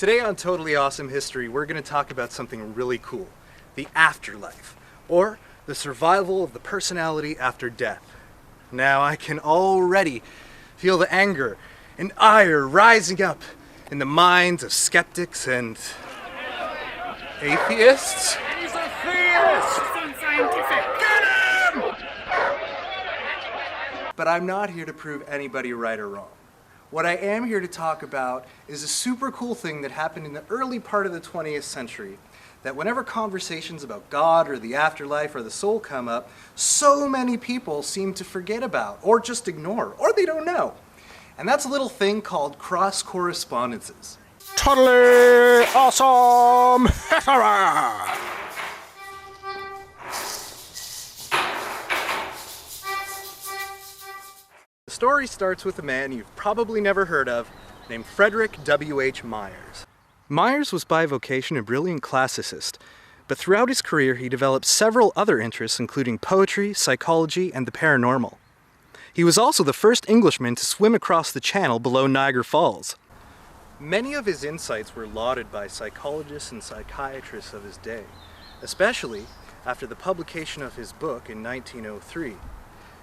Today on Totally Awesome History, we're going to talk about something really cool, the afterlife, or the survival of the personality after death. Now, I can already feel the anger and ire rising up in the minds of skeptics and atheists. He's a theist! It's unscientific! Get him! But I'm not here to prove anybody right or wrong. What I am here to talk about is a super cool thing that happened in the early part of the 20th century, that whenever conversations about God or the afterlife or the soul come up, so many people seem to forget about, or just ignore, or they don't know. And that's a little thing called cross-correspondences. Totally awesome! The story starts with a man you've probably never heard of, named Frederick W.H. Myers. Myers was by vocation a brilliant classicist, but throughout his career he developed several other interests including poetry, psychology, and the paranormal. He was also the first Englishman to swim across the channel below Niagara Falls. Many of his insights were lauded by psychologists and psychiatrists of his day, especially after the publication of his book in 1903,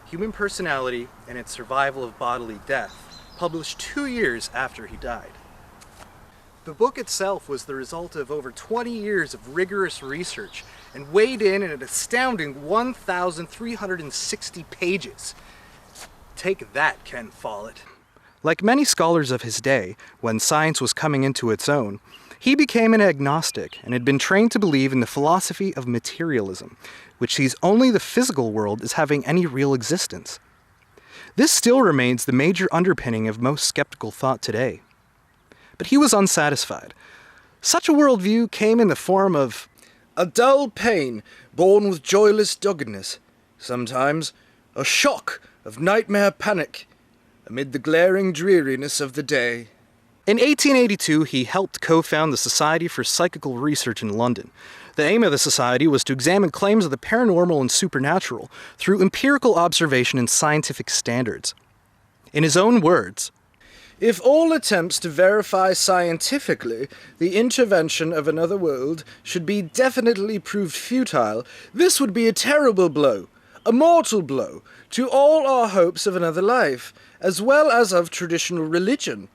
Human Personality and Its Survival of Bodily Death, published 2 years after he died. The book itself was the result of over 20 years of rigorous research and weighed in at an astounding 1,360 pages. Take that, Ken Follett. Like many scholars of his day, when science was coming into its own, he became an agnostic and had been trained to believe in the philosophy of materialism, which sees only the physical world as having any real existence. This still remains the major underpinning of most skeptical thought today. But he was unsatisfied. Such a worldview came in the form of a dull pain born with joyless doggedness, sometimes a shock of nightmare panic amid the glaring dreariness of the day. In 1882, he helped co-found the Society for Psychical Research in London. The aim of the society was to examine claims of the paranormal and supernatural through empirical observation and scientific standards. In his own words, "If all attempts to verify scientifically the intervention of another world should be definitely proved futile, this would be a terrible blow, a mortal blow, to all our hopes of another life, as well as of traditional religion.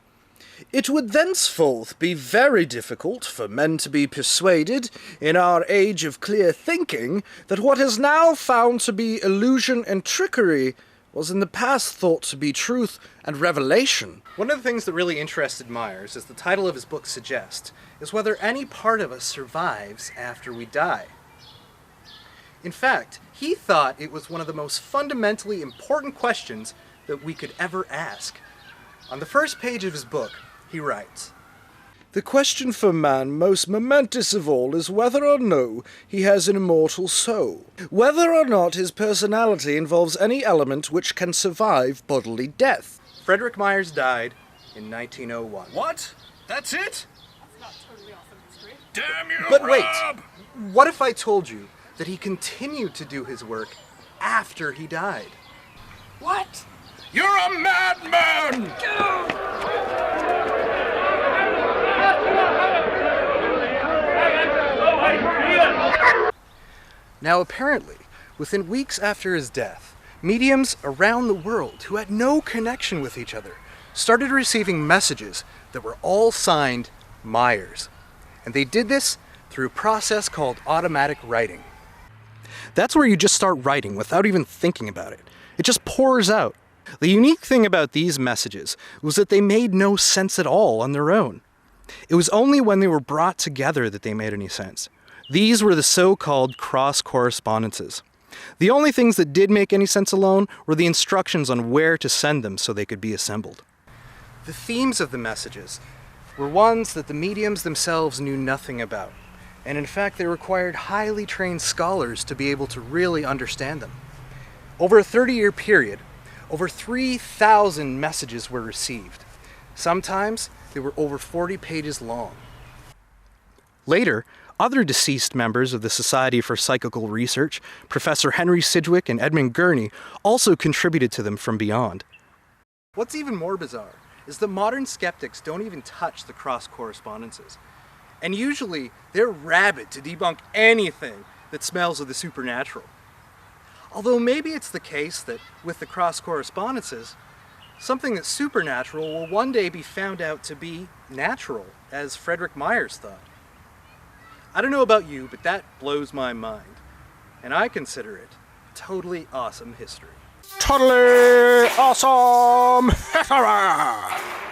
It would thenceforth be very difficult for men to be persuaded, in our age of clear thinking, that what is now found to be illusion and trickery was in the past thought to be truth and revelation." One of the things that really interested Myers, as the title of his book suggests, is whether any part of us survives after we die. In fact, he thought it was one of the most fundamentally important questions that we could ever ask. On the first page of his book, he writes, "The question for man most momentous of all is whether or no he has an immortal soul, whether or not his personality involves any element which can survive bodily death." Frederick Myers died in 1901. What? That's it? That's not totally awesome history. Damn you, But wait, Rob! what if I told you that he continued to do his work after he died? What? You're a madman! Now apparently, within weeks after his death, mediums around the world who had no connection with each other started receiving messages that were all signed Myers. And they did this through a process called automatic writing. That's where you just start writing without even thinking about it. It just pours out. The unique thing about these messages was that they made no sense at all on their own. It was only when they were brought together that they made any sense. These were the so-called cross-correspondences. The only things that did make any sense alone were the instructions on where to send them so they could be assembled. The themes of the messages were ones that the mediums themselves knew nothing about, and in fact they required highly trained scholars to be able to really understand them. Over a 30-year period, over 3,000 messages were received. Sometimes they were over 40 pages long. Later, other deceased members of the Society for Psychical Research, Professor Henry Sidgwick and Edmund Gurney, also contributed to them from beyond. What's even more bizarre is that modern skeptics don't even touch the Cross-Correspondences. And usually, they're rabid to debunk anything that smells of the supernatural. Although maybe it's the case that with the Cross-Correspondences, something that's supernatural will one day be found out to be natural, as Frederick Myers thought. I don't know about you, but that blows my mind. And I consider it totally awesome history. Totally awesome history!